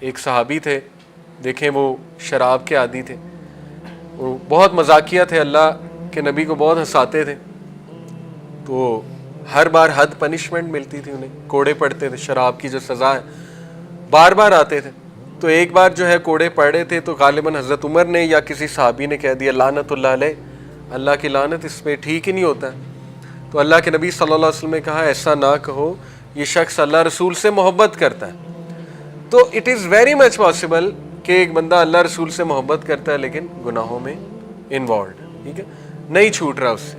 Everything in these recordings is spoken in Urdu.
ایک صحابی تھے، دیکھیں وہ شراب کے عادی تھے، وہ بہت مذاقیہ تھے، اللہ کے نبی کو بہت ہنساتے تھے، تو ہر بار حد پنشمنٹ ملتی تھی انہیں، کوڑے پڑتے تھے، شراب کی جو سزا ہے بار بار آتے تھے۔ تو ایک بار جو ہے کوڑے پڑ رہے تھے تو غالباً حضرت عمر نے یا کسی صحابی نے کہہ دیا لعنت اللہ علیہ، اللہ کی لعنت اس پہ، ٹھیک ہی نہیں ہوتا ہے۔ تو اللہ کے نبی صلی اللہ علیہ وسلم نے کہا ایسا نہ کہو، یہ شخص اللہ رسول سے محبت کرتا ہے۔ تو it is very much possible کہ ایک بندہ اللہ رسول سے محبت کرتا ہے لیکن گناہوں میں انوالوڈ، ٹھیک ہے، نہیں چھوٹ رہا اس سے،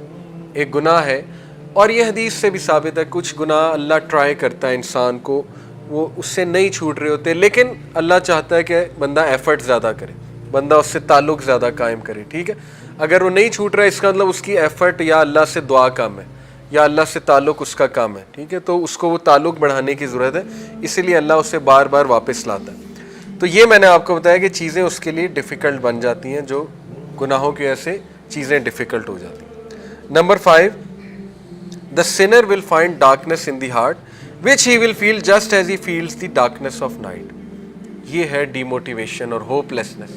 ایک گناہ ہے۔ اور یہ حدیث سے بھی ثابت ہے کچھ گناہ اللہ ٹرائی کرتا ہے انسان کو، وہ اس سے نہیں چھوٹ رہے ہوتے، لیکن اللہ چاہتا ہے کہ بندہ ایفرٹ زیادہ کرے، بندہ اس سے تعلق زیادہ قائم کرے، ٹھیک ہے۔ اگر وہ نہیں چھوٹ رہا ہے اس کا مطلب اس کی ایفرٹ یا اللہ سے دعا کم ہے یا اللہ سے تعلق اس کا کم ہے، ٹھیک ہے، تو اس کو وہ تعلق بڑھانے کی ضرورت ہے، اسی لیے اللہ اسے بار بار واپس لاتا ہے۔ تو یہ میں نے آپ کو بتایا کہ چیزیں اس کے لیے ڈیفیکلٹ بن جاتی ہیں، جو گناہوں کی وجہ سے چیزیں ڈیفیکلٹ ہو جاتی ہیں۔ Number 5، the sinner will find darkness in the heart which he will feel just as he feels the darkness of night۔ یہ ہے ڈی موٹیویشن اور ہوپ لیسنس،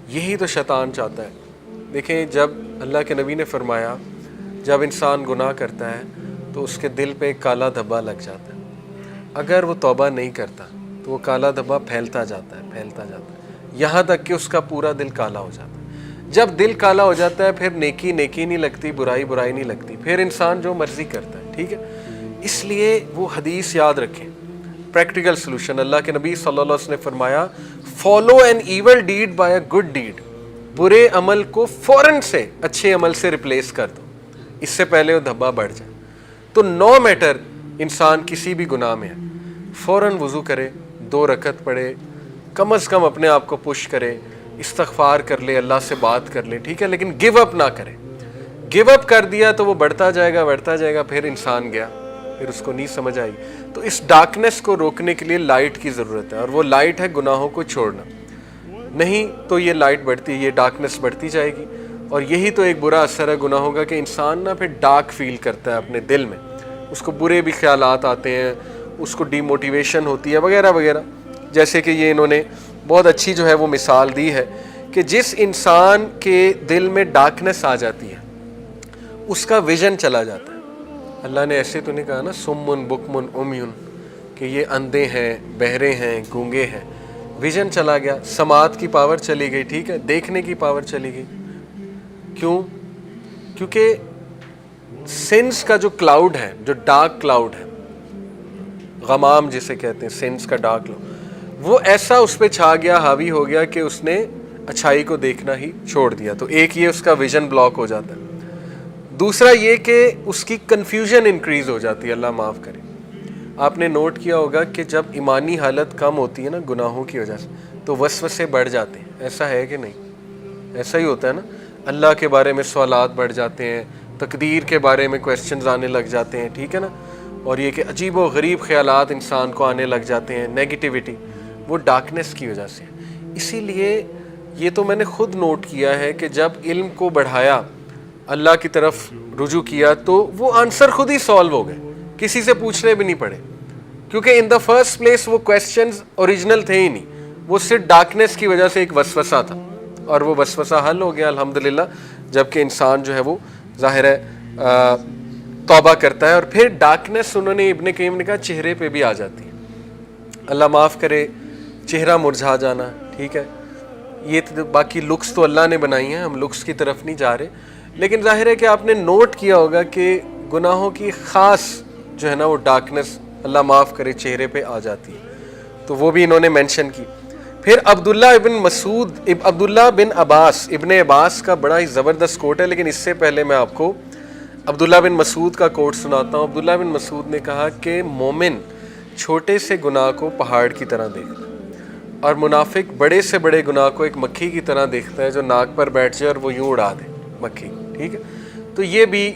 یہی تو شیطان چاہتا ہے۔ دیکھیں جب اللہ کے نبی نے فرمایا جب انسان گناہ کرتا ہے تو اس کے دل پہ ایک کالا دھبا لگ جاتا ہے، اگر وہ توبہ نہیں کرتا تو وہ کالا دھبا پھیلتا جاتا ہے یہاں تک کہ اس کا پورا دل کالا ہو جاتا ہے۔ جب دل کالا ہو جاتا ہے پھر نیکی نیکی نہیں لگتی، برائی برائی نہیں لگتی، پھر انسان جو مرضی کرتا ہے، ٹھیک ہے۔ اس لیے وہ حدیث یاد رکھیں، پریکٹیکل سلوشن، اللہ کے نبی صلی اللہ علیہ وسلم نے فرمایا follow an evil deed by a good deed, برے عمل کو فوراً سے اچھے عمل سے ریپلیس کر دو، اس سے پہلے وہ دھبا بڑھ جائے۔ تو نو میٹر انسان کسی بھی گناہ میں ہے، فوراً وضو کرے، 2 رکعت پڑھے، کم از کم اپنے آپ کو پش کرے، استغفار کر لے، اللہ سے بات کر لے، ٹھیک ہے، لیکن گیو اپ نہ کرے۔ گیو اپ کر دیا تو وہ بڑھتا جائے گا، پھر انسان گیا، پھر اس کو نہیں سمجھ آئی۔ تو اس ڈارکنیس کو روکنے کے لیے لائٹ کی ضرورت ہے، اور وہ لائٹ ہے گناہوں کو چھوڑنا، نہیں تو یہ لائٹ بڑھتی، یہ ڈارکنیس بڑھتی جائے گی، اور یہی تو ایک برا اثر ہے گناہوں کا کہ انسان نا پھر ڈارک فیل کرتا ہے اپنے دل میں، اس کو برے بھی خیالات آتے ہیں، اس کو ڈی موٹیویشن ہوتی ہے وغیرہ وغیرہ۔ جیسے کہ یہ انہوں نے بہت اچھی جو ہے وہ مثال دی ہے کہ جس انسان کے دل میں ڈارکنیس آ جاتی ہے اس کا ویژن چلا جاتا ہے۔ اللہ نے ایسے تو نہیں کہا نا سمن بکمن عمیون کہ یہ اندھے ہیں، بہرے ہیں، گونگے ہیں، ویژن چلا گیا، سماعت کی پاور چلی گئی، ٹھیک ہے، دیکھنے کی پاور چلی گئی۔ کیوں؟ کیونکہ سینس کا جو کلاؤڈ ہے، جو ڈارک کلاؤڈ ہے، غمام جسے کہتے ہیں، سینس کا ڈارک کلاؤڈ، وہ ایسا اس پہ چھا گیا، حاوی ہو گیا کہ اس نے اچھائی کو دیکھنا ہی چھوڑ دیا۔ تو ایک یہ اس کا ویژن بلاک ہو جاتا ہے، دوسرا یہ کہ اس کی کنفیوژن انکریز ہو جاتی ہے، اللہ معاف کرے۔ آپ نے نوٹ کیا ہوگا کہ جب ایمانی حالت کم ہوتی ہے نا گناہوں کی وجہ سے تو وسوسے بڑھ جاتے ہیں، ایسا ہے کہ نہیں؟ ایسا ہی ہوتا ہے نا، اللہ کے بارے میں سوالات بڑھ جاتے ہیں، تقدیر کے بارے میں کویسچنز آنے لگ جاتے ہیں، ٹھیک ہے نا، اور یہ کہ عجیب و غریب خیالات انسان کو آنے لگ جاتے ہیں، نیگیٹیوٹی، وہ ڈارکنیس کی وجہ سے۔ اسی لیے یہ تو میں نے خود نوٹ کیا ہے کہ جب علم کو بڑھایا، اللہ کی طرف رجوع کیا، تو وہ آنسر خود ہی سالو ہو گئے، کسی سے پوچھنے بھی نہیں پڑے، کیونکہ ان دا فرسٹ پلیس وہ کویسچنز اوریجنل تھے ہی نہیں، وہ صرف ڈارکنیس کی وجہ سے ایک وسوسہ تھا، اور وہ وسوسہ حل ہو گیا الحمدللہ، جبکہ انسان جو ہے وہ ظاہر ہے توبہ کرتا ہے۔ اور پھر ڈارکنیس انہوں نے ابن قیم نے کہا چہرے پہ بھی آ جاتی ہے، اللہ معاف کرے، چہرہ مرجھا جانا، ٹھیک ہے، یہ باقی لکس تو اللہ نے بنائی ہیں، ہم لکس کی طرف نہیں جا رہے، لیکن ظاہر ہے کہ آپ نے نوٹ کیا ہوگا کہ گناہوں کی خاص جو ہے نا وہ ڈارکنیس اللہ معاف کرے چہرے پہ آ جاتی ہے، تو وہ بھی انہوں نے مینشن کی۔ پھر عبداللہ بن عباس، ابن عباس کا بڑا ہی زبردست کوٹ ہے، لیکن اس سے پہلے میں آپ کو عبداللہ بن مسعود کا کوٹ سناتا ہوں۔ عبداللہ بن مسعود نے کہا کہ مومن چھوٹے سے گناہ کو پہاڑ کی طرح دیکھتا ہے، اور منافق بڑے سے بڑے گناہ کو ایک مکھی کی طرح دیکھتا ہے جو ناک پر بیٹھ جائے اور وہ یوں اڑا دے مکھی، ٹھیک ہے۔ تو یہ بھی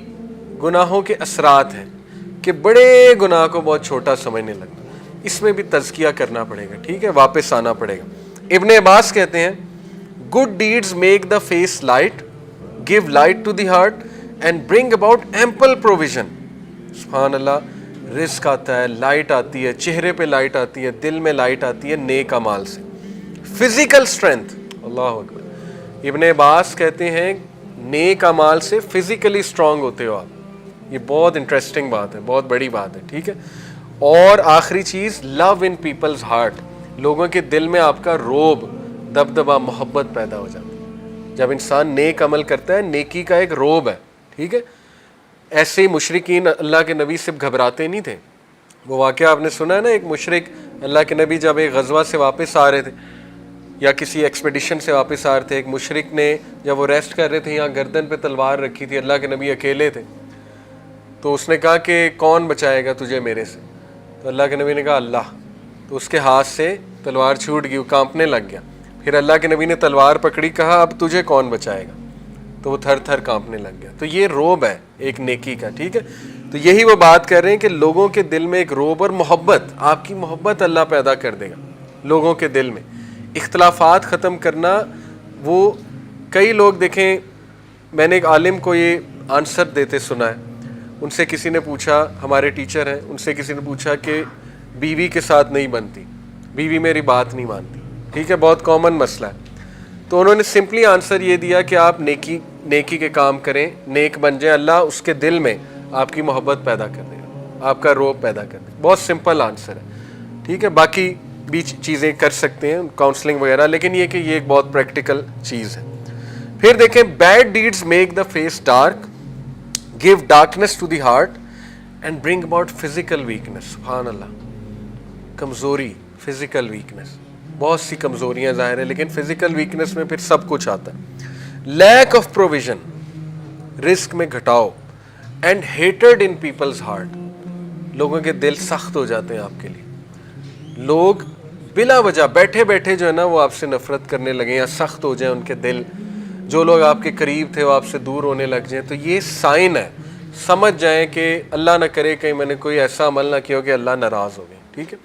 گناہوں کے اثرات ہیں کہ بڑے گناہ کو بہت چھوٹا سمجھنے لگتا، اس میں بھی تزکیہ کرنا پڑے گا، ٹھیک ہے، واپس آنا پڑے گا۔ ابن عباس کہتے ہیں good deeds make the face light, give light to the heart and bring about ample provision. سبحان اللہ، رزق آتا ہے, لائٹ آتی ہے, چہرے پہ لائٹ آتی ہے, دل میں لائٹ آتی ہے نیک اعمال سے. فزیکل اسٹرینتھ, اللہ اکبر. ابن عباس کہتے ہیں نیک اعمال سے فزیکلی اسٹرانگ ہوتے ہو آپ. یہ بہت انٹرسٹنگ بات ہے, بہت بڑی بات ہے, ٹھیک ہے. اور آخری چیز, لو ان پیپلز ہارٹ, لوگوں کے دل میں آپ کا روب, دبدبا, محبت پیدا ہو جاتی ہے جب انسان نیک عمل کرتا ہے. نیکی کا ایک روب ہے, ٹھیک ہے. ایسے ہی مشرکین اللہ کے نبی سے گھبراتے نہیں تھے. وہ واقعہ آپ نے سنا ہے نا, ایک مشرک اللہ کے نبی جب ایک غزوہ سے واپس آ رہے تھے یا کسی ایکسپیڈیشن سے واپس آ رہے تھے, ایک مشرک نے جب وہ ریسٹ کر رہے تھے یہاں گردن پہ تلوار رکھی تھی, اللہ کے نبی اکیلے تھے, تو اس نے کہا کہ کون بچائے گا تجھے میرے سے؟ تو اللہ کے نبی نے کہا اللہ. تو اس کے ہاتھ سے تلوار چھوٹ گئی, وہ کانپنے لگ گیا. پھر اللہ کے نبی نے تلوار پکڑی, کہا اب تجھے کون بچائے گا؟ تو وہ تھر تھر کانپنے لگ گیا. تو یہ روب ہے ایک نیکی کا, ٹھیک ہے. تو یہی وہ بات کر رہے ہیں کہ لوگوں کے دل میں ایک روب اور محبت, آپ کی محبت اللہ پیدا کر دے گا لوگوں کے دل میں. اختلافات ختم کرنا, وہ کئی لوگ دیکھیں, میں نے ایک عالم کو یہ آنسر دیتے سنا ہے. ان سے کسی نے پوچھا, ہمارے ٹیچر ہیں, ان سے کسی نے پوچھا کہ بیوی کے ساتھ نہیں بنتی, بیوی میری بات نہیں مانتی, ٹھیک ہے, بہت کامن مسئلہ ہے. تو انہوں نے سمپلی آنسر یہ دیا کہ آپ نیکی کے کام کریں, نیک بن جائیں, اللہ اس کے دل میں آپ کی محبت پیدا کر دے گا, آپ کا روب پیدا کر دے گا. بہت سمپل آنسر ہے, ٹھیک ہے. باقی بھی چیزیں کر سکتے ہیں, کاؤنسلنگ وغیرہ, لیکن یہ کہ یہ ایک بہت پریکٹیکل چیز ہے. پھر دیکھیں, bad deeds make the face dark, give darkness to the heart and bring about physical weakness. سبحان اللہ, کمزوری, فزیکل ویکنیس, بہت سی کمزوریاں ظاہر ہیں, لیکن فزیکل ویکنیس میں پھر سب کچھ آتا ہے. لیک آف پروویژن, رزق میں گھٹاؤ, and hatred in people's heart, لوگوں کے دل سخت ہو جاتے ہیں آپ کے لیے. لوگ بلا وجہ بیٹھے بیٹھے جو ہے نا وہ آپ سے نفرت کرنے لگے یا سخت ہو جائیں ان کے دل. جو لوگ آپ کے قریب تھے وہ آپ سے دور ہونے لگ جائیں, تو یہ سائن ہے, سمجھ جائیں کہ اللہ نہ کرے کہیں میں نے کوئی ایسا عمل نہ کیا ہو کہ اللہ ناراض ہو گئے, ٹھیک ہے.